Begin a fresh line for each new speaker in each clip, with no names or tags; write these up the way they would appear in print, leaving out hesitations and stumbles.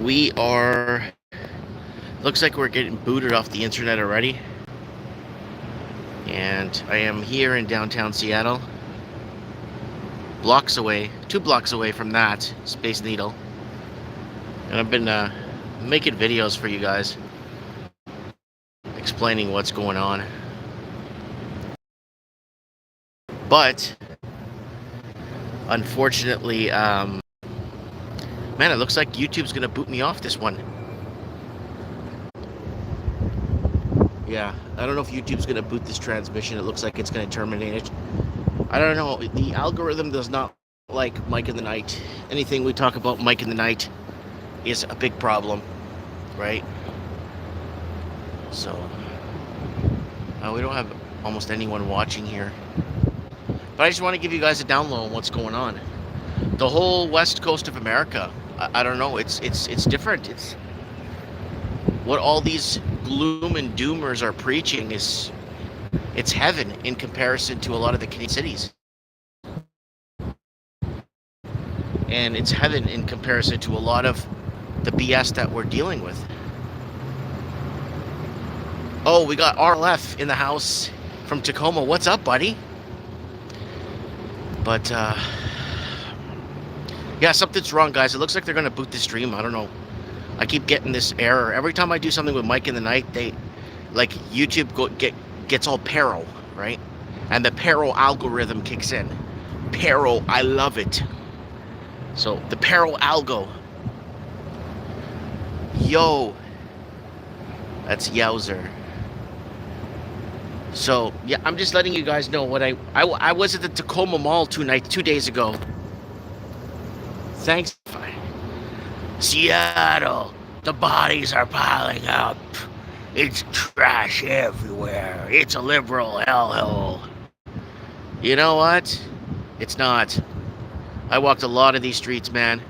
We are... Looks like we're getting booted off the internet already. And I am here in downtown Seattle. Blocks away, 2 blocks away from that, Space Needle. And I've been making videos for you guys, explaining what's going on. But, unfortunately, man, it looks like YouTube's gonna boot me off this one. Yeah, I don't know if YouTube's gonna boot this transmission. It looks like it's gonna terminate it. I don't know. The algorithm does not like Mike in the Night. Anything we talk about Mike in the Night is a big problem, right? So, we don't have almost anyone watching here. But I just want to give you guys a down low on what's going on. The whole west coast of America, I don't know, it's different. It's what all these gloom and doomers are preaching is, it's heaven in comparison to a lot of the Canadian cities. And it's heaven in comparison to a lot of the BS that we're dealing with. Oh, we got RLF in the house from Tacoma. What's up, buddy? But, yeah, something's wrong, guys. It looks like they're going to boot the stream. I don't know. I keep getting this error. Every time I do something with Mike in the Night, like, YouTube gets all Paro, right? And the Paro algorithm kicks in. Paro, I love it. So, the Paro algo. Yo. That's Yowzer. So, yeah, I'm just letting you guys know what I was at the Tacoma Mall 2 days ago. Thanks. Seattle, the bodies are piling up. It's trash everywhere. It's a liberal hellhole. You know what? It's not. I walked a lot of these streets, man.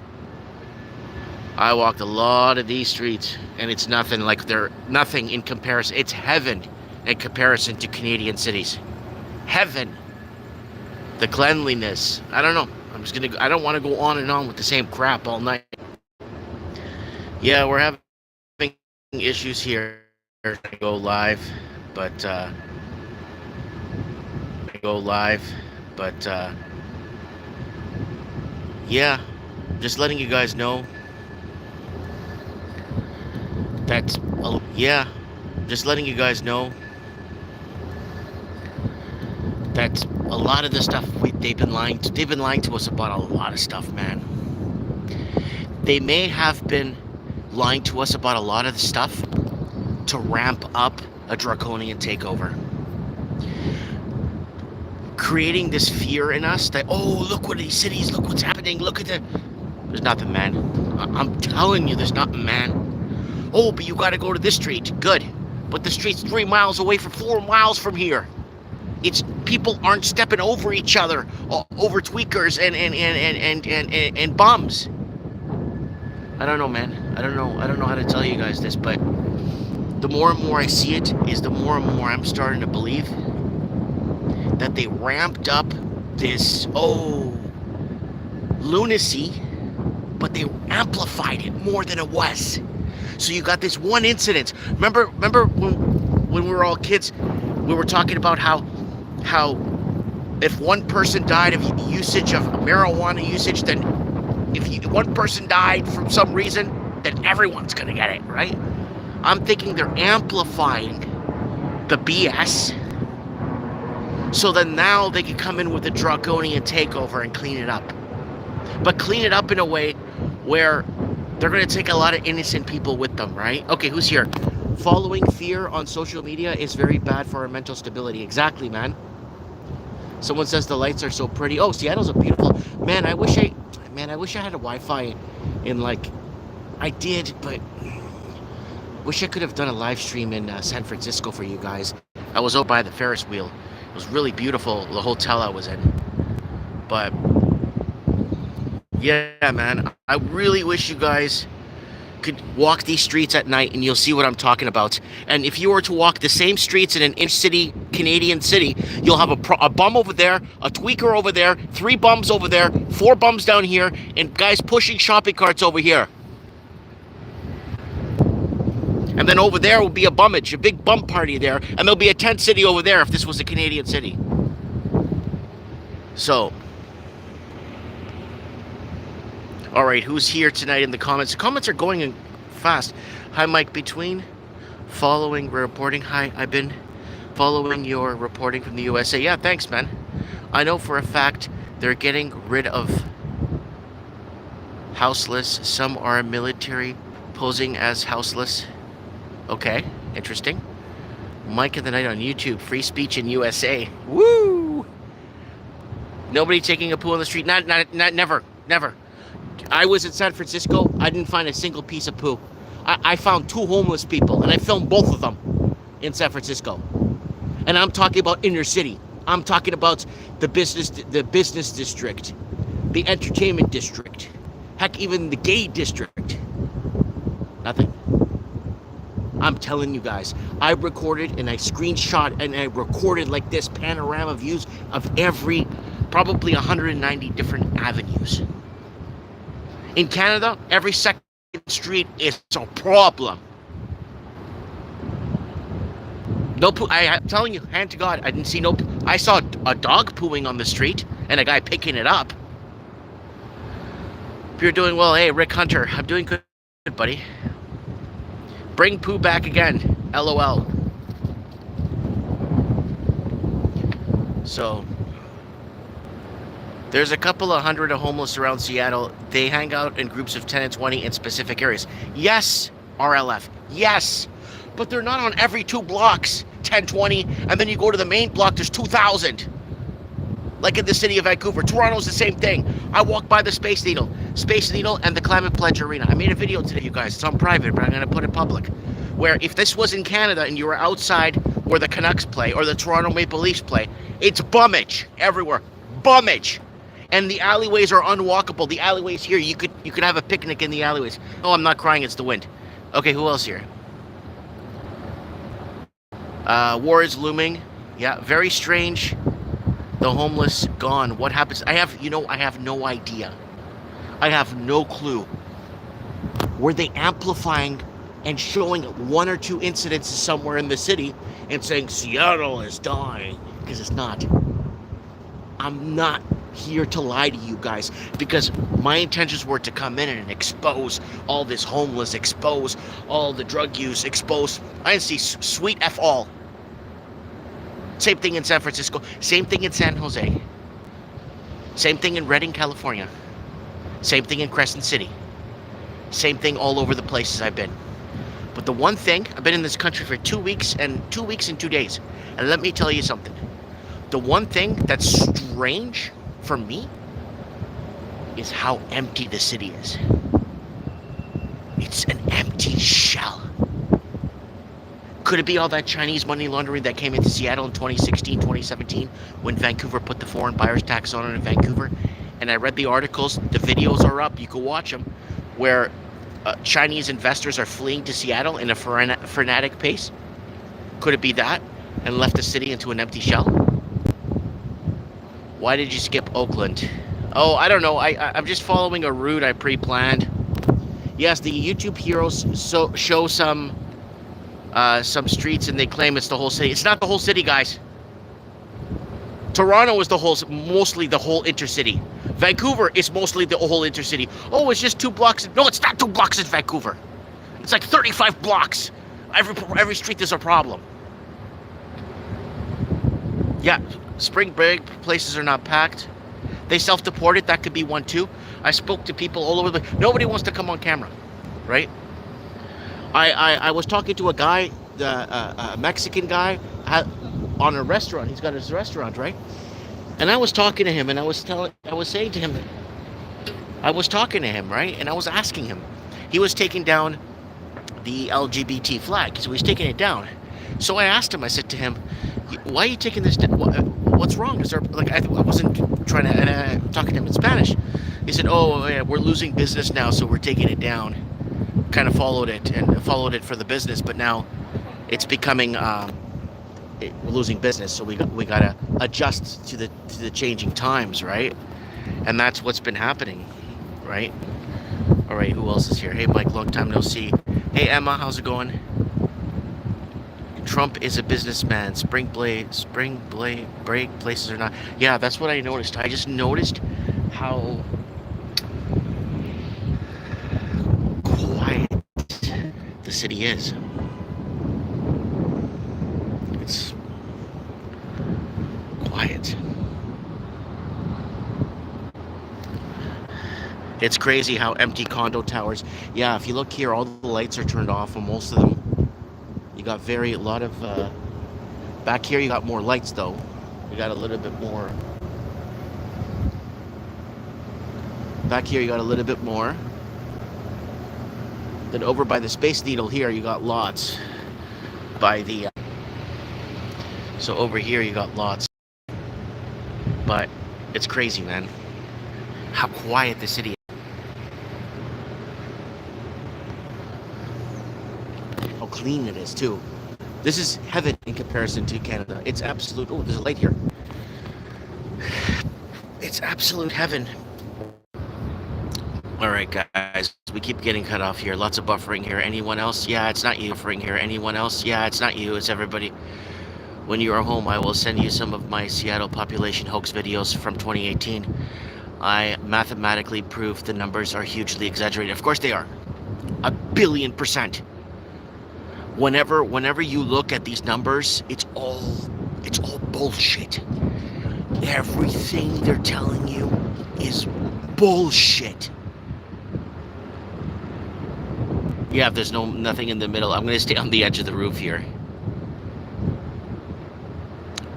I walked a lot of these streets, and it's nothing like they're nothing in comparison. It's heaven in comparison to Canadian cities. Heaven. The cleanliness. I don't know. I don't want to go on and on with the same crap all night. Yeah, we're having issues here to go live, but yeah, just letting you guys know that a lot of the stuff they've been lying to us about a lot of stuff, man. They may have been lying to us about a lot of the stuff to ramp up a draconian takeover. Creating this fear in us that, oh, look what these cities, look what's happening, look at the... There's nothing, man. I'm telling you, there's nothing, man. Oh, but you gotta go to this street. Good. But the street's 3 miles away from 4 miles from here. It's people aren't stepping over each other, over tweakers and bums. I don't know, man. I don't know how to tell you guys this, but the more and more I see it, is the more and more I'm starting to believe that they ramped up this, lunacy, but they amplified it more than it was. So you got this one incident. Remember when we were all kids, we were talking about how if one person died of usage of marijuana usage, then if one person died from some reason, then everyone's gonna get it, right? I'm thinking they're amplifying the BS, so then now they can come in with a draconian takeover and clean it up. But clean it up in a way where they're gonna take a lot of innocent people with them, right? Okay, who's here? Following fear on social media is very bad for our mental stability. Exactly, man. Someone says the lights are so pretty. Oh, Seattle's a beautiful... Man, I wish I had a Wi-Fi in, like... I did, but... Wish I could have done a live stream in San Francisco for you guys. I was out by the Ferris wheel. It was really beautiful, the hotel I was in. But... yeah, man. I really wish you guys could walk these streets at night and you'll see what I'm talking about. And if you were to walk the same streets in an inner-city Canadian city, you'll have a bum over there, a tweaker over there, 3 bums over there, 4 bums down here, and guys pushing shopping carts over here. And then over there will be a bummage, a big bum party there, and there'll be a tent city over there if this was a Canadian city. So, all right, who's here tonight in the comments? The comments are going in fast. Hi, Mike. Between following reporting. Hi, I've been following your reporting from the USA. Yeah, thanks, man. I know for a fact they're getting rid of houseless. Some are military posing as houseless. Okay, interesting. Mike in the Night on YouTube. Free speech in USA. Woo! Nobody taking a poo on the street. Never. I was in San Francisco. I didn't find a single piece of poo. I found 2 homeless people, and I filmed both of them in San Francisco. And I'm talking about inner city. I'm talking about the business district, the entertainment district, heck, even the gay district. Nothing. I'm telling you guys, I recorded and I screenshot and I recorded like this panorama views of every, probably 190 different avenues. In Canada, every second street is a problem. No poo. I'm telling you, hand to God, I didn't see no. I saw a dog pooing on the street and a guy picking it up. If you're doing well, hey, Rick Hunter, I'm doing good, buddy. Bring poo back again, LOL. So, there's a couple of hundred of homeless around Seattle. They hang out in groups of 10 and 20 in specific areas. Yes, RLF, yes. But they're not on every 2 blocks, 10, 20, and then you go to the main block, there's 2,000. Like in the city of Vancouver. Toronto's the same thing. I walk by the Space Needle and the Climate Pledge Arena. I made a video today, you guys. It's on private, but I'm going to put it public. Where if this was in Canada and you were outside where the Canucks play or the Toronto Maple Leafs play, it's bummage everywhere. Bummage. And the alleyways are unwalkable. The alleyways here, you could have a picnic in the alleyways. Oh, I'm not crying, it's the wind. Okay, who else here? War is looming. Yeah, very strange. The homeless gone. What happens? I have no idea. I have no clue. Were they amplifying and showing 1 or 2 incidents somewhere in the city and saying Seattle is dying? Because it's not. I'm not here to lie to you guys, because my intentions were to come in and expose all this homeless, expose all the drug use, expose. I didn't see sweet F all. Same thing in San Francisco. Same thing in San Jose. Same thing in Redding, California. Same thing in Crescent City. Same thing all over the places I've been. But the one thing, I've been in this country for 2 weeks and 2 days. And let me tell you something. The one thing that's strange for me is how empty the city is. It's an empty shell. Could it be all that Chinese money laundering that came into Seattle in 2016, 2017, when Vancouver put the foreign buyer's tax on it in Vancouver? And I read the articles, the videos are up, you can watch them, where Chinese investors are fleeing to Seattle in a frenetic pace. Could it be that? And left the city into an empty shell? Why did you skip Oakland? Oh, I don't know. I'm just following a route I pre-planned. Yes, the YouTube heroes show some streets and they claim it's the whole city. It's not the whole city, guys. Toronto is mostly the whole intercity. Vancouver is mostly the whole intercity. Oh, it's just 2 blocks. No, it's not 2 blocks in Vancouver. It's like 35 blocks. Every street there's a problem. Yeah, spring break places are not packed. They self-deported. That could be one too. I spoke to people all over nobody wants to come on camera, right? I was talking to a guy, a Mexican guy, on a restaurant. He's got his restaurant, right? And I was talking to him, and I was saying to him, right? And I was asking him. He was taking down the LGBT flag, so he's taking it down. So I asked him. I said to him, "Why are you taking this down? What's wrong? Is there like I wasn't trying to?" And I'm talking to him in Spanish. He said, "Oh, yeah, we're losing business now, so we're taking it down." Kind of followed it for the business, but now it's becoming we're losing business, so we got to adjust to the changing times, right? And that's what's been happening, right? All right, who else is here? Hey, Mike, long time no see. Hey, Emma, how's it going? Trump is a businessman. Spring break places are not. Yeah, that's what I noticed. I just noticed how quiet the city is. It's quiet. It's crazy how empty condo towers. Yeah, if you look here, all the lights are turned off on most of them. You got a lot of, back here you got more lights though. You got a little bit more. Back here you got a little bit more. Then over by the Space Needle here you got lots. By the, so over here you got lots. But it's crazy, man. How quiet the city is. How clean it is too. This is heaven in comparison to Canada. It's absolute. Oh, there's a light here. It's absolute heaven. All right, guys. We keep getting cut off here. Lots of buffering here. Anyone else? Yeah, it's not you. Buffering here. Anyone else? Yeah, it's not you. It's everybody. When you are home, I will send you some of my Seattle population hoax videos from 2018. I mathematically proved the numbers are hugely exaggerated. Of course they are. 1,000,000,000%. Whenever you look at these numbers, it's all bullshit. Everything they're telling you is bullshit. Yeah, if there's nothing in the middle, I'm gonna stay on the edge of the roof here.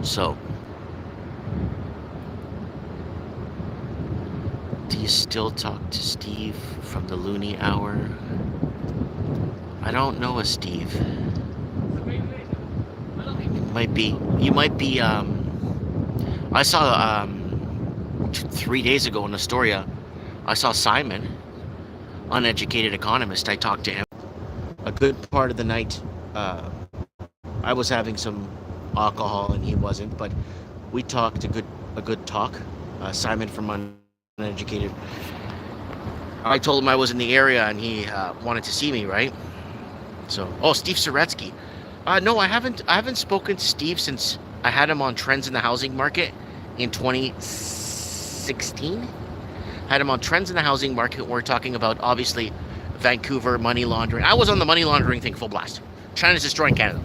So, do you still talk to Steve from the Looney Hour? I don't know a Steve. You might be, I saw, 3 days ago in Astoria, I saw Simon, uneducated economist. I talked to him. A good part of the night, I was having some alcohol and he wasn't, but we talked a good talk. Simon from Uneducated. I told him I was in the area and he wanted to see me, right? So, oh, Steve Soretsky. No, I haven't spoken to Steve since I had him on Trends in the Housing Market in 2016. Had him on Trends in the Housing Market. We're talking about obviously Vancouver money laundering. I was on the money laundering thing full blast. China's destroying Canada.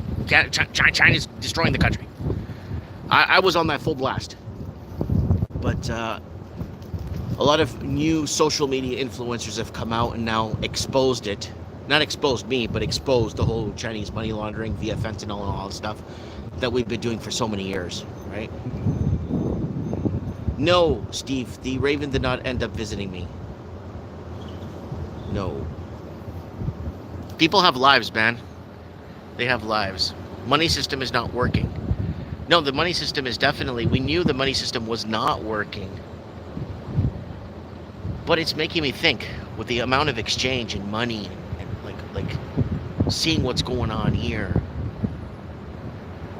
China's destroying the country. I was on that full blast. But a lot of new social media influencers have come out and now exposed it. Not exposed me, but exposed the whole Chinese money laundering via fentanyl and all that stuff that we've been doing for so many years, right? No, Steve, the Raven did not end up visiting me. No. People have lives, man. They have lives. Money system is not working. No, the money system is definitely, we knew the money system was not working. But it's making me think with the amount of exchange and money and like seeing what's going on here.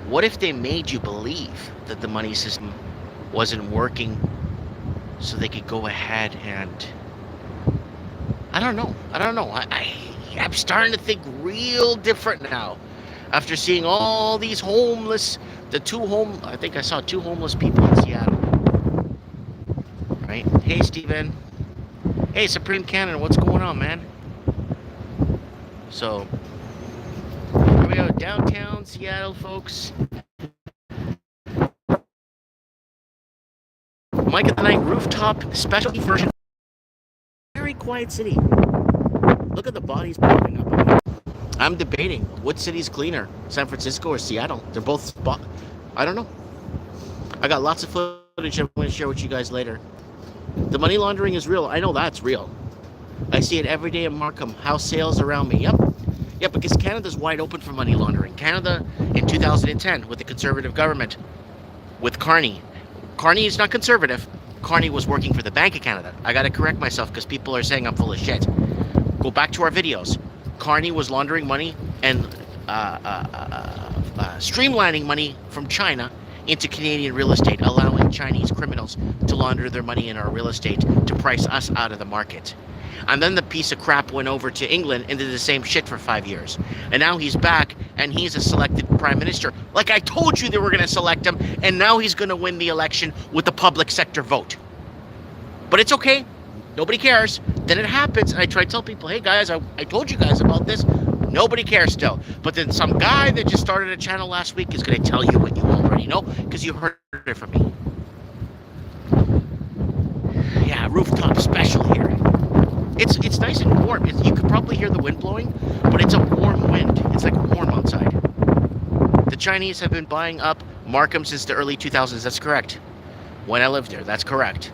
What if they made you believe that the money system wasn't working so they could go ahead and I don't know. I'm starting to think real different now. After seeing all these homeless, I think I saw 2 homeless people in Seattle. Right? Hey, Steven. Hey, Supreme Cannon, what's going on, man? So, here we go, downtown Seattle, folks. Mike at the Night rooftop specialty version. Very quiet city. Look at the bodies popping up. I'm debating what city's cleaner, San Francisco or Seattle. They're both I don't know. I got lots of footage I'm going to share with you guys later. The money laundering is real. I know that's real. I see it every day in Markham. House sales around me. Yep, because Canada's wide open for money laundering. Canada in 2010 with the Conservative government, with Carney. Carney is not conservative. Carney was working for the Bank of Canada. I got to correct myself because people are saying I'm full of shit. Go back to our videos. Carney was laundering money and streamlining money from China into Canadian real estate, allowing Chinese criminals to launder their money in our real estate to price us out of the market. And then the piece of crap went over to England and did the same shit for 5 years. And now he's back and he's a selected prime minister. Like I told you they were going to select him, and now he's going to win the election with the public sector vote. But it's okay. Nobody cares. Then it happens, and I try to tell people, hey guys, I told you guys about this. Nobody cares still. But then some guy that just started a channel last week is going to tell you what you already know because you heard it from me. Yeah, rooftop special here. It's nice and warm. You could probably hear the wind blowing, but it's a warm wind. It's like warm outside. The Chinese have been buying up Markham since the early 2000s. That's correct. When I lived there, that's correct.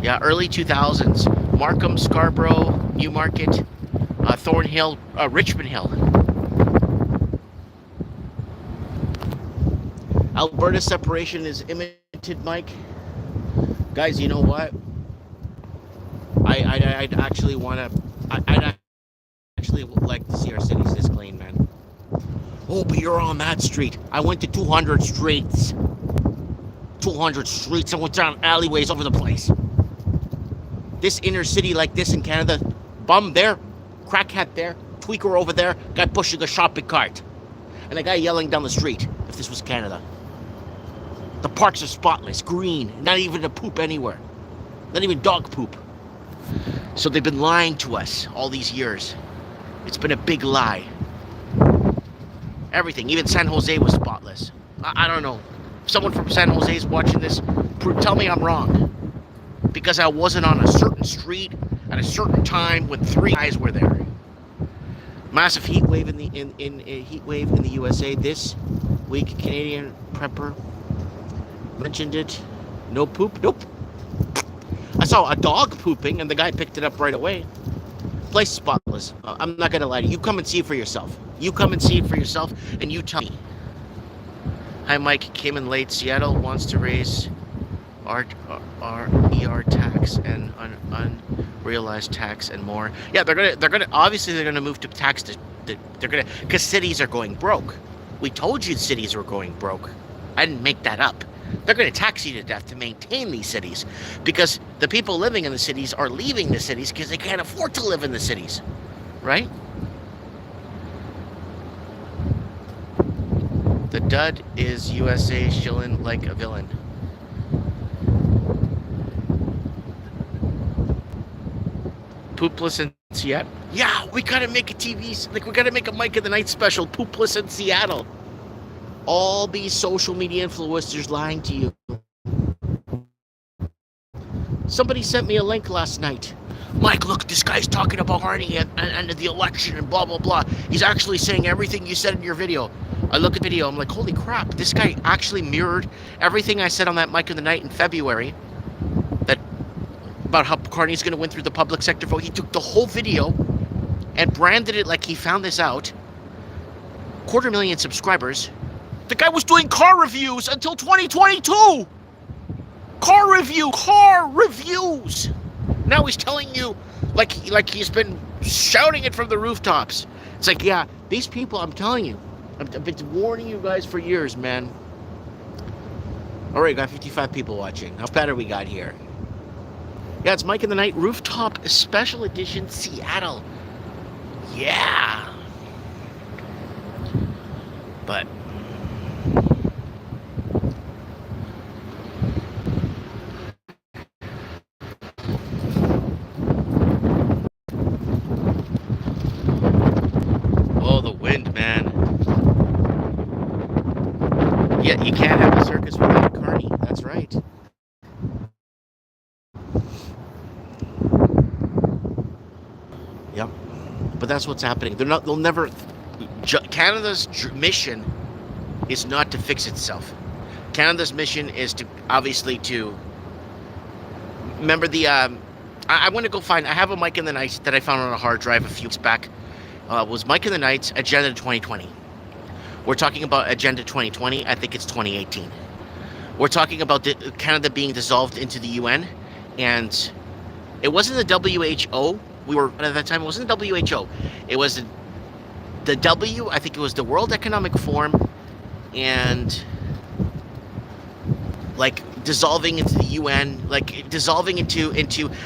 Yeah, early 2000s. Markham, Scarborough, Newmarket, Thornhill, Richmond Hill. Alberta separation is imminent, Mike. Guys, you know what? I'd actually want to. I'd actually like to see our cities this clean, man. Oh, but you're on that street. I went to 200 streets. 200 streets. I went down alleyways over the place. This inner city like this in Canada, bum there, crackhead there, tweaker over there, guy pushing a shopping cart, and a guy yelling down the street. If this was Canada. The parks are spotless, green, not even a poop anywhere. Not even dog poop. So they've been lying to us all these years. It's been a big lie. Everything, even San Jose was spotless. I don't know. If someone from San Jose is watching this, tell me I'm wrong. Because I wasn't on a certain street at a certain time when 3 guys were there. Massive heat wave in the USA this week. Canadian prepper mentioned it. No poop? Nope. I saw a dog pooping and the guy picked it up right away. Place spotless. I'm not gonna lie to you. You come and see it for yourself. You come and see it for yourself and you tell me. Hi Mike, came in late. Seattle wants to raise ER tax and unrealized tax and more. Yeah, they're gonna move to tax. They're gonna, because cities are going broke. We told you cities were going broke. I didn't make that up. They're going to tax you to death to maintain these cities because the people living in the cities are leaving the cities because they can't afford to live in the cities, right? The dud is USA shilling like a villain. Poopless in Seattle. Yeah, we gotta make a TV, like we gotta make a Mike in the Night special. Poopless in Seattle. All these social media influencers lying to you. Somebody sent me a link last night. Mike, look, this guy's talking about Harney and the election and blah, blah, blah. He's actually saying everything you said in your video. I look at the video, I'm like, holy crap, this guy actually mirrored everything I said on that Mike in the Night in February. About how Carney's going to win through the public sector vote. He took the whole video and branded it like he found this out. 250,000 subscribers. The guy was doing car reviews until 2022. Car reviews. Now he's telling you like he's been shouting it from the rooftops. It's like, yeah, these people, I'm telling you, I've been warning you guys for years, man. All right, got 55 people watching. How bad are we got here? Yeah, it's Mike in the Night Rooftop Special Edition Seattle. Yeah. But oh, the wind, man. Yeah, you can't have a circus without a carny. That's right. Yep. But that's what's happening. They'll never. Canada's mission is not to fix itself. Canada's mission is to, obviously, to. Remember the. I want to go find. I have a Mike in the Night that I found on a hard drive a few weeks back. Was Mike in the Night's Agenda 2020. We're talking about Agenda 2020. I think it's 2018. We're talking about Canada being dissolved into the UN, and it wasn't the WHO. We were at that time. It wasn't the WHO. It was the W. I think it was the World Economic Forum, and like dissolving into the UN, like dissolving into.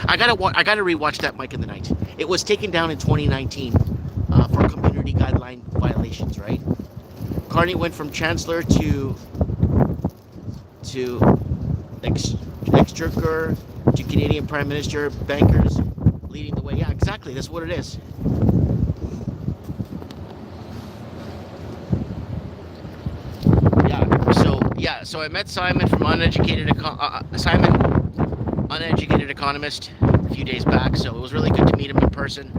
I gotta rewatch that Mike in the Night. It was taken down in 2019 for community guideline violations. Right? Carney went from chancellor to exchequer to Canadian Prime Minister, bankers leading the way. Yeah, exactly. That's what it is. So I met Simon from Uneducated Economist a few days back. So it was really good to meet him in person.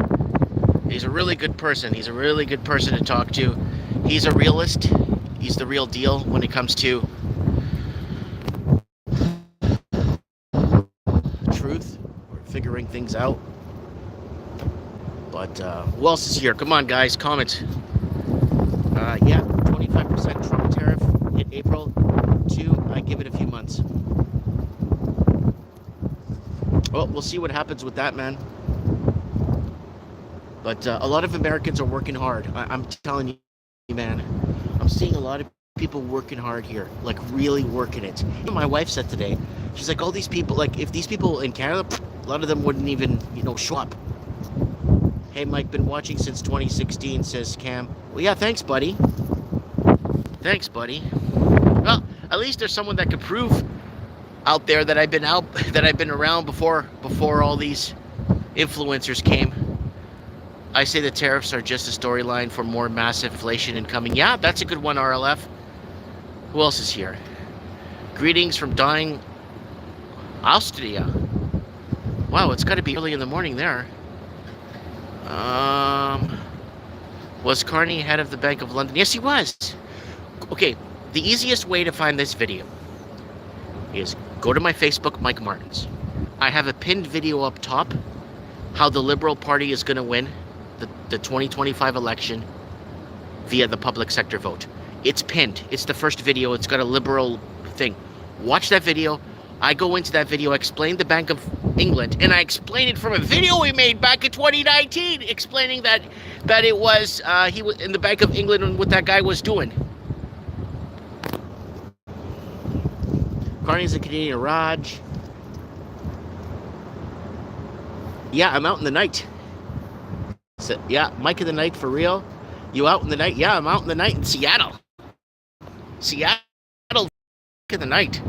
He's a really good person. He's a really good person to talk to. He's a realist. He's the real deal when it comes to truth or figuring things out. But who else is here? Come on, guys, comment. Yeah, 25% Trump tariff hit April. 2, I give it a few months. Well, we'll see what happens with that, man. But a lot of Americans are working hard. I'm telling you, man. I'm seeing a lot of people working hard here, like really working it. My wife said today, she's like, all these people, like if these people in Canada, a lot of them wouldn't even, show up. Hey, Mike, been watching since 2016, says Cam. Well, yeah, thanks, buddy. Thanks, buddy. Well, at least there's someone that could prove out there that I've been around before all these influencers came. I say the tariffs are just a storyline for more massive inflation incoming. Yeah, that's a good one, RLF. Who else is here? Greetings from dying Austria. Wow, it's got to be early in the morning there. Was Carney head of the Bank of London? Yes, he was. Okay, the easiest way to find this video is go to my Facebook, Mike Martins. I have a pinned video up top, how the Liberal Party is going to win the 2025 election via the public sector vote. It's pinned. It's the first video. It's got a Liberal thing. Watch that video. I go into that video, explain the Bank of England, and I explain it from a video we made back in 2019, explaining that it was he was in the Bank of England and what that guy was doing. Carney's a Canadian Raj. Yeah, I'm out in the night. So, yeah, Mike in the Night for real. You out in the night? Yeah, I'm out in the night in Seattle. Seattle in the night.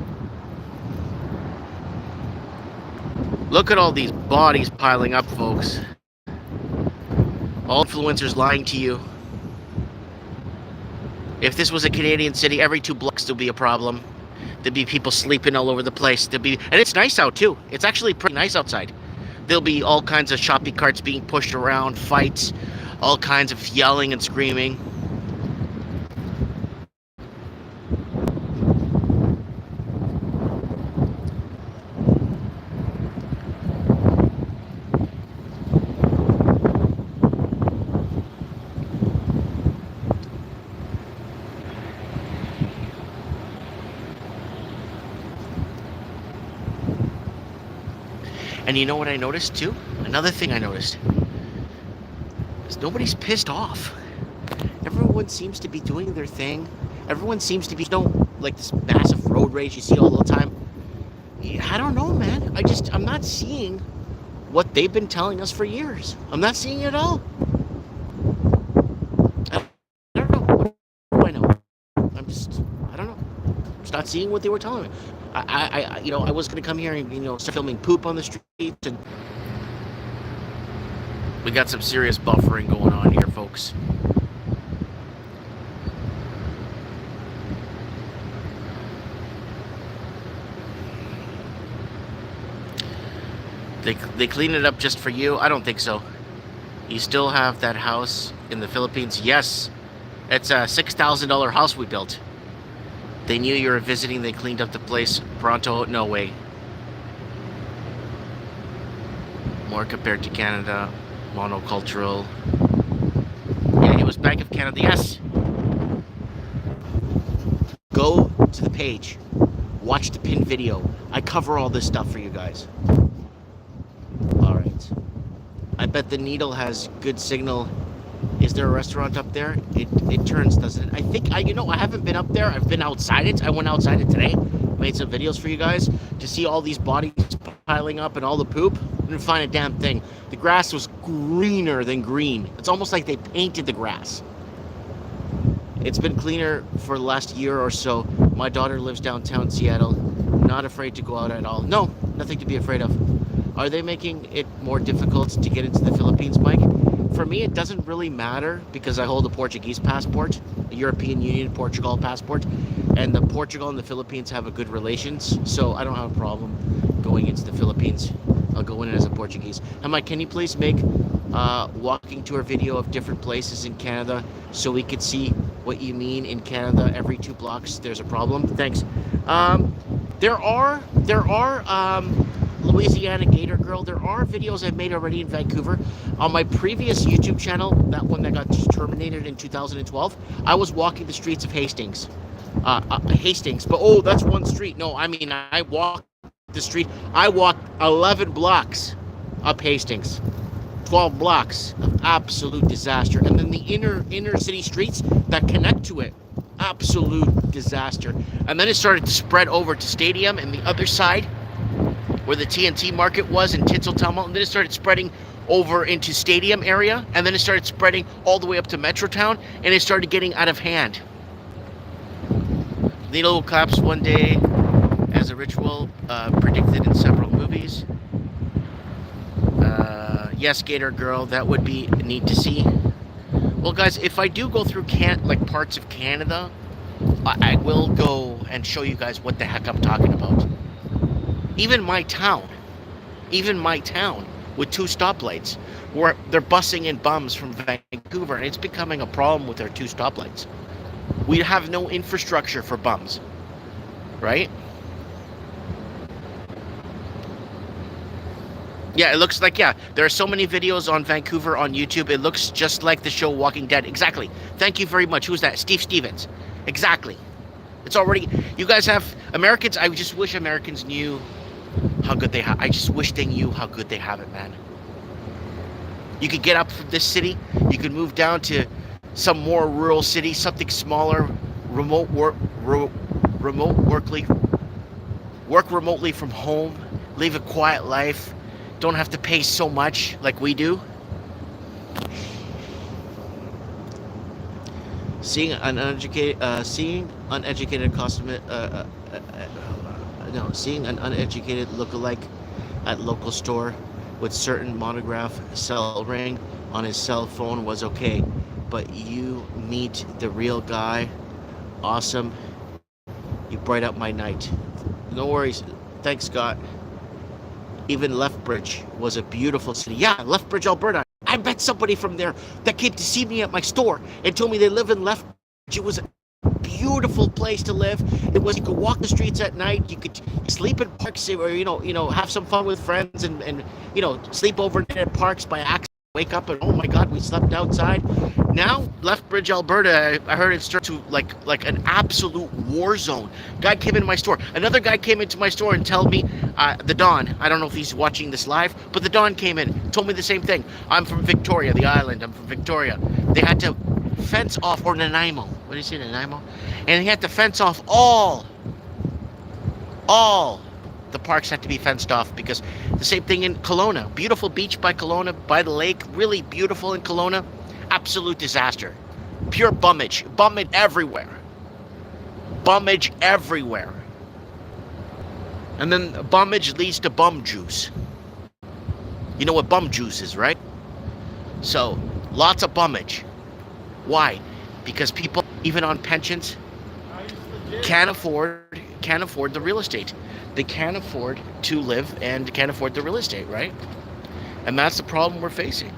Look at all these bodies piling up, folks. All influencers lying to you. If this was a Canadian city, every 2 blocks there'd be a problem. There'd be people sleeping all over the place. And it's nice out too. It's actually pretty nice outside. There'll be all kinds of shopping carts being pushed around, fights, all kinds of yelling and screaming. And you know what I noticed too? Another thing I noticed is nobody's pissed off. Everyone seems to be doing their thing. Everyone seems to be, like this massive road rage you see all the time. I don't know, man. I'm not seeing what they've been telling us for years. I'm not seeing it at all. I don't know. What do I know? I don't know. I'm just not seeing what they were telling me. I was going to come here and, start filming poop on the street, and we got some serious buffering going on here, folks. They clean it up just for you? I don't think so. You still have that house in the Philippines? Yes. It's a $6,000 house we built. They knew you were visiting. They cleaned up the place pronto. No way. More compared to Canada. Monocultural. Yeah, it was Bank of Canada. Yes. Go to the page. Watch the pinned video. I cover all this stuff for you guys. All right. I bet the Needle has good signal. Is there a restaurant up there? It turns, doesn't it? I think, I haven't been up there. I've been outside it. I went outside it today. made some videos for you guys to see all these bodies piling up and all the poop. I didn't find a damn thing. The grass was greener than green. It's almost like they painted the grass. It's been cleaner for the last year or so. My daughter lives downtown Seattle. Not afraid to go out at all. No, nothing to be afraid of. Are they making it more difficult to get into the Philippines, Mike? For me, it doesn't really matter because I hold a Portuguese passport, a European Union Portugal passport, and the Portugal and the Philippines have a good relations, so I don't have a problem going into the Philippines. I'll go in as a Portuguese. And Mike, can you please make walking tour video of different places in Canada so we could see what you mean in Canada? Every 2 blocks there's a problem. Thanks. There are Louisiana Gator Girl. There are videos I've made already in Vancouver. On my previous YouTube channel, that one that got terminated in 2012, I was walking the streets of Hastings. But oh, that's one street. No, I mean, I walked the street. I walked 11 blocks up Hastings. 12 blocks of absolute disaster. And then the inner city streets that connect to it, absolute disaster. And then it started to spread over to Stadium and the other side where the TNT market was in Tinseltown, and then it started spreading over into Stadium area, and then it started spreading all the way up to Metrotown, and it started getting out of hand. Needle collapsed one day as a ritual predicted in several movies. Yes, Gator Girl, that would be neat to see. Well, guys, if I do go through parts of Canada, I will go and show you guys what the heck I'm talking about. Even my town with 2 stoplights, where they're busing in bums from Vancouver, and it's becoming a problem with their 2 stoplights. We have no infrastructure for bums, right? Yeah, it looks like, there are so many videos on Vancouver on YouTube. It looks just like the show Walking Dead. Exactly. Thank you very much. Who's that? Steve Stevens. Exactly. It's already, you guys have, Americans, I just wish Americans knew how good they have. I just wish they knew how good they have it, man. You could get up from this city. You could move down to some more rural city, something smaller, work remotely from home, live a quiet life, don't have to pay so much like we do. Seeing an uneducated look-alike at local store with certain monograph cell ring on his cell phone was okay, but you meet the real guy, awesome. You bright up my night. No worries. Thanks, Scott. Even Lethbridge was a beautiful city. Yeah, Lethbridge, Alberta. I met somebody from there that came to see me at my store and told me they live in Lethbridge. It was a beautiful place to live. It was, you could walk the streets at night, you could sleep in parks, or have some fun with friends and sleep overnight at parks by accident. Wake up and oh my god, we slept outside. Now Lethbridge, Alberta, I heard it start to like an absolute war zone. Guy came into my store. Another guy came into my store and told me, the Don, I don't know if he's watching this live, but the Don came in, told me the same thing. I'm from Victoria, the island. I'm from Victoria. They had to fence off, or Nanaimo. What did he say, Nanaimo? And he had to fence off all the parks had to be fenced off, because the same thing in Kelowna. Beautiful beach by Kelowna, by the lake, really beautiful in Kelowna. Absolute disaster. Pure bummage. Bummage everywhere. Bummage everywhere. And then bummage leads to bum juice. You know what bum juice is, right? So, lots of bummage. Why? Because people, even on pensions, can't afford the real estate. They can't afford to live and can't afford the real estate, right? And that's the problem we're facing.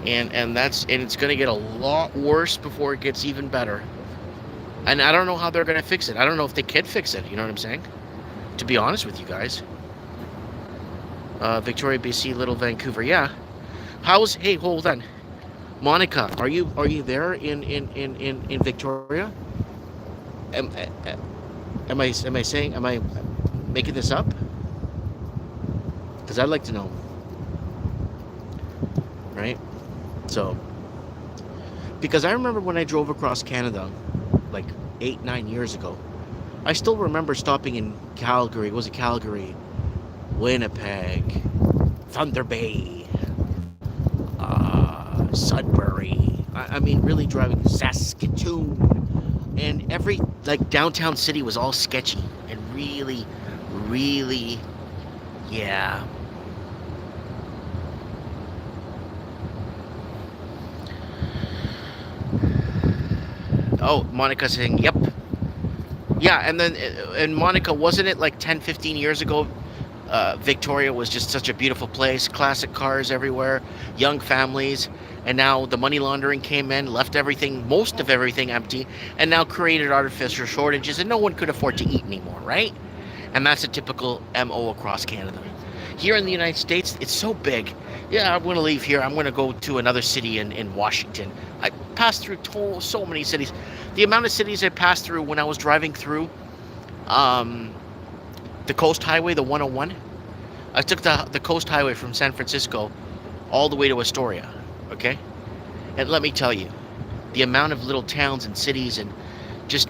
And it's going to get a lot worse before it gets even better. And I don't know how they're going to fix it. I don't know if they can fix it. You know what I'm saying? To be honest with you guys. Victoria, BC, Little Vancouver. Yeah. Hey, hold on. Monica, are you there in Victoria? Am I making this up? Because I'd like to know. Right? So, because I remember when I drove across Canada, like 8-9 years ago, I still remember stopping in Calgary. Was it Calgary? Winnipeg, Thunder Bay, Sudbury. I mean, really driving Saskatoon, and every like downtown city was all sketchy and really, really, yeah. Oh, Monica saying, "Yep, yeah." And Monica, wasn't it like 10, 15 years ago? Victoria was just such a beautiful place, classic cars everywhere, young families, and now the money laundering came in, left everything, most of everything empty, and now created artificial shortages, and no one could afford to eat anymore, right? And that's a typical MO across Canada. Here in the United States, it's so big. Yeah, I'm going to leave here. I'm going to go to another city in Washington. I passed through so many cities. The amount of cities I passed through when I was driving through um, the Coast Highway, the 101. I took the Coast Highway from San Francisco all the way to Astoria, okay? And let me tell you, the amount of little towns and cities and just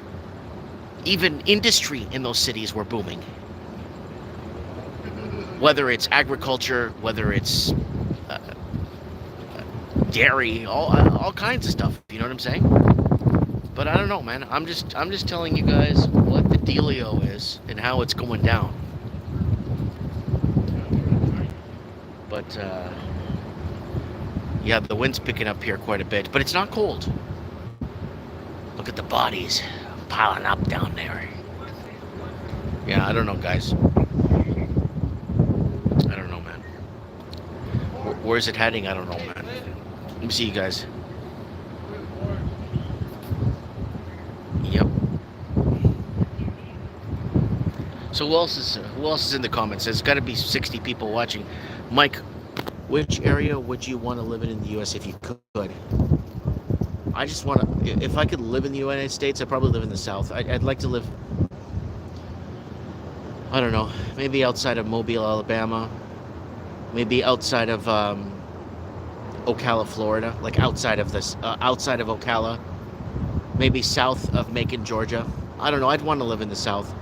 even industry in those cities were booming. Whether it's agriculture, whether it's dairy, all kinds of stuff. You know what I'm saying? But I don't know, man. I'm just telling you guys what the dealio is and how it's going down. But yeah, the wind's picking up here quite a bit, but it's not cold. Look at the bodies piling up down there. Yeah, I don't know, guys. I don't know, man. Where is it heading? I don't know, man. Let me see you guys. Yep. So who else is in the comments? There's got to be 60 people watching. Mike, which area would you want to live in the U.S. if you could? I just want to. If I could live in the United States, I'd probably live in the South. I'd like to live. I don't know. Maybe outside of Mobile, Alabama. Maybe outside of Ocala, Florida. Like outside of this, outside of Ocala. Maybe south of Macon, Georgia. I don't know. I'd want to live in the South.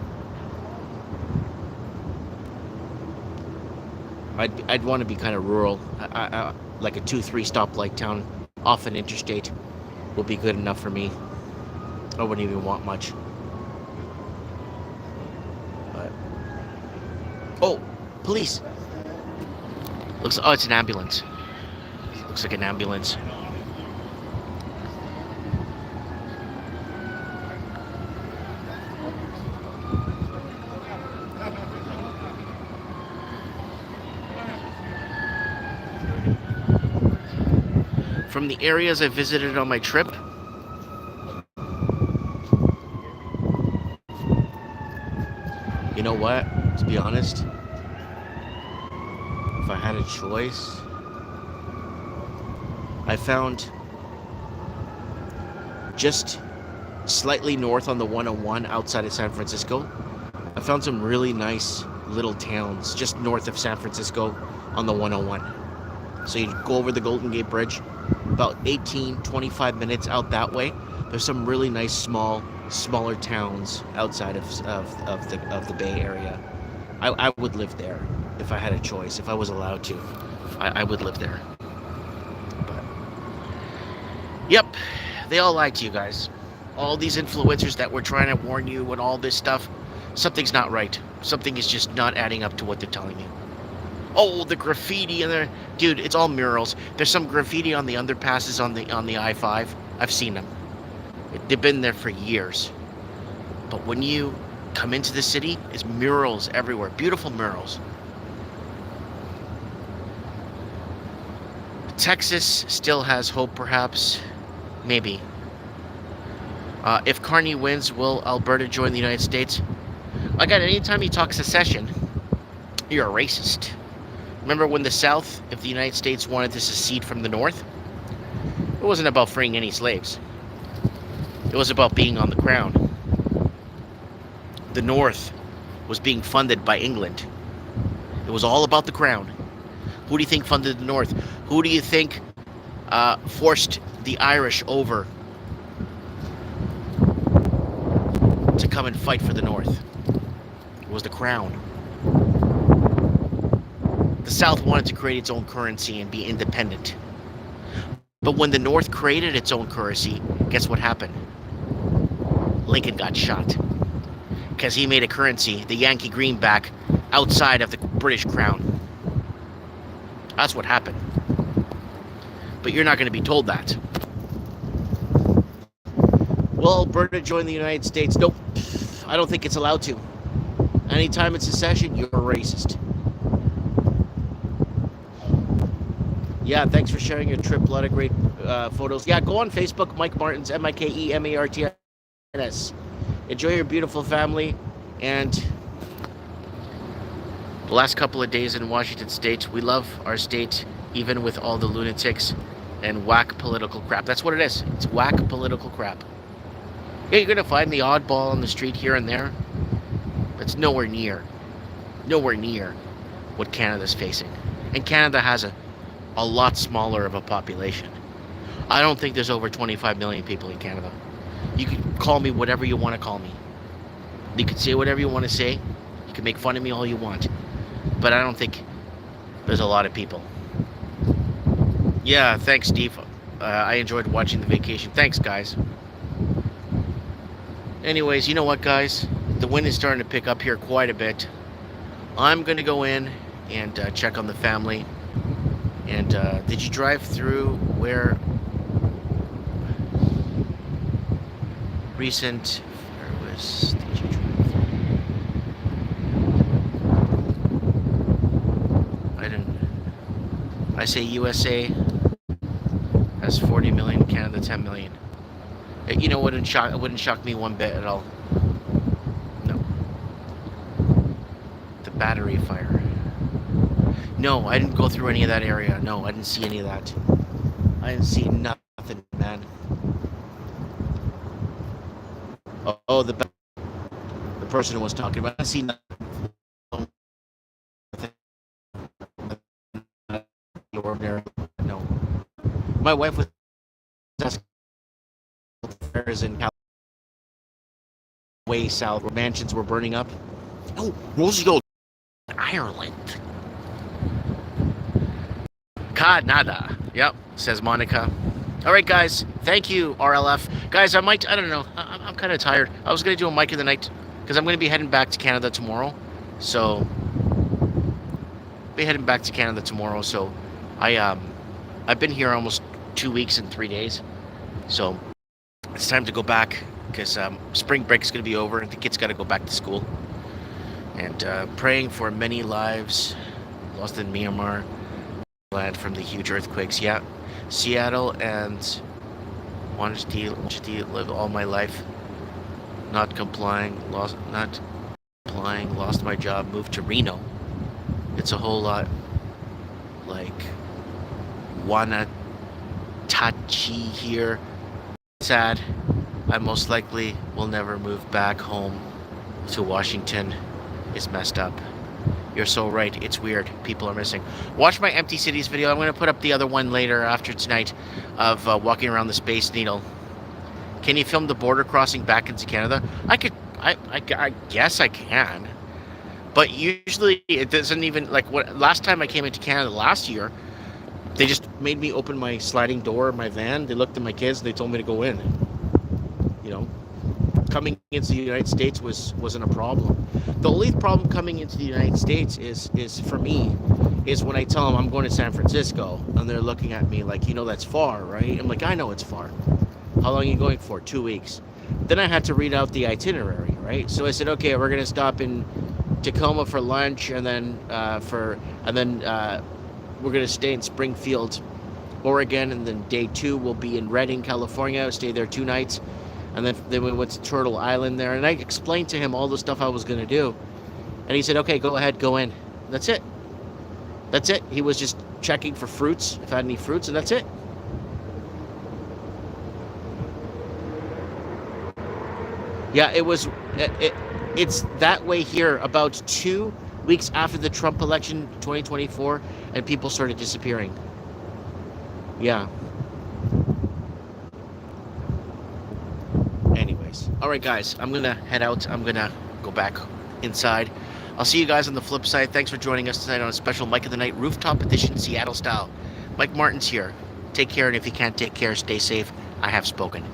I'd want to be kind of rural. Like a 2-3 stoplight town off an interstate would be good enough for me. I wouldn't even want much. But oh, police! Oh, it's an ambulance. Looks like an ambulance. From the areas I visited on my trip, you know what? To be honest, if I had a choice, I found just slightly north on the 101 outside of San Francisco, I found some really nice little towns just north of San Francisco on the 101. So you go over the Golden Gate Bridge, about 18, 25 minutes out that way. There's some really nice smaller towns outside of the Bay Area. I would live there if I had a choice, if I was allowed to. I would live there. But yep, they all lied to you guys. All these influencers that were trying to warn you and all this stuff, something's not right. Something is just not adding up to what they're telling you. Oh, the graffiti in there, dude! It's all murals. There's some graffiti on the underpasses on the I-5. I've seen them. They've been there for years. But when you come into the city, it's murals everywhere. Beautiful murals. Texas still has hope, perhaps. Maybe. If Carney wins, will Alberta join the United States? Again, anytime you talk secession, you're a racist. Remember when the South, if the United States wanted to secede from the North, it wasn't about freeing any slaves. It was about being on the crown. The North was being funded by England. It was all about the crown. Who do you think funded the North? Who do you think forced the Irish over to come and fight for the North. It was the Crown. The South wanted to create its own currency and be independent. But when the North created its own currency, guess what happened? Lincoln got shot. Because he made a currency, the Yankee greenback, outside of the British Crown. That's what happened. But you're not going to be told that. Will Alberta join the United States? Nope. I don't think it's allowed to. Anytime it's secession, you're a racist. Yeah, thanks for sharing your trip. A lot of great photos. Yeah, go on Facebook, Mike Martins, MikeMartins. Enjoy your beautiful family. And the last couple of days in Washington State, we love our state, even with all the lunatics and whack political crap. That's what it is. It's whack political crap. Yeah, you're going to find the oddball on the street here and there. That's nowhere near what Canada's facing. And Canada has a lot smaller of a population. I don't think there's over 25 million people in Canada. You can call me whatever you want to call me. You can say whatever you want to say. You can make fun of me all you want. But I don't think there's a lot of people. Yeah, thanks, Steve. I enjoyed watching the vacation. Thanks, guys. Anyways, you know what, guys? The wind is starting to pick up here quite a bit. I'm going to go in and check on the family. And did you drive through where recent... Where was... Did you drive through? I didn't... I say USA has 40 million, Canada 10 million. You know, it wouldn't shock me one bit at all. No. The battery fire. No, I didn't go through any of that area. No, I didn't see any of that. I didn't see nothing, man. Oh, the person who was talking about. I didn't see nothing. Ordinary. No. My wife was asking in California, way south, where mansions were burning up. Oh, Roosevelt, Ireland. Canada. Yep, says Monica. All right, guys. Thank you, RLF. Guys, I don't know. I'm kind of tired. I was going to do a mic of the night because I'm going to be heading back to Canada tomorrow. So, I've been here almost 2 weeks and 3 days. So, it's time to go back because spring break is going to be over and the kids got to go back to school. And praying for many lives lost in Myanmar, land from the huge earthquakes. Yeah, Seattle, and wanted to live all my life. Not complying, lost my job, moved to Reno. It's a whole lot like Wanatachi here. Sad. I most likely will never move back home to Washington. It's messed up. You're so right. It's weird. People are missing. Watch my Empty Cities video. I'm going to put up the other one later after tonight of walking around the Space Needle. Can you film the border crossing back into Canada? I guess I can. But usually it doesn't even, like, last time I came into Canada last year, they just made me open my sliding door of my van. They looked at my kids. They told me to go in. You know, coming into the United States wasn't a problem. The only problem coming into the United States is for me, is when I tell them I'm going to San Francisco, and they're looking at me like, you know, that's far, right? I'm like, I know it's far. How long are you going for? 2 weeks. Then I had to read out the itinerary, right? So I said, okay, we're going to stop in Tacoma for lunch, and then we're going to stay in Springfield, Oregon, and then day 2 will be in Redding, California. Stay there 2 nights, and then we went to Turtle Island there, and I explained to him all the stuff I was going to do, and he said, okay, go ahead, go in. That's it. He was just checking for fruits, if I had any fruits, and that's it. Yeah, it's that way here about 2 weeks after the Trump election, 2024, and people started disappearing. Yeah. Anyways. All right, guys, I'm gonna head out. I'm gonna go back inside. I'll see you guys on the flip side. Thanks for joining us tonight on a special Mike of the Night Rooftop Edition, Seattle style. Mike Martin's here. Take care, and if you can't take care, stay safe. I have spoken.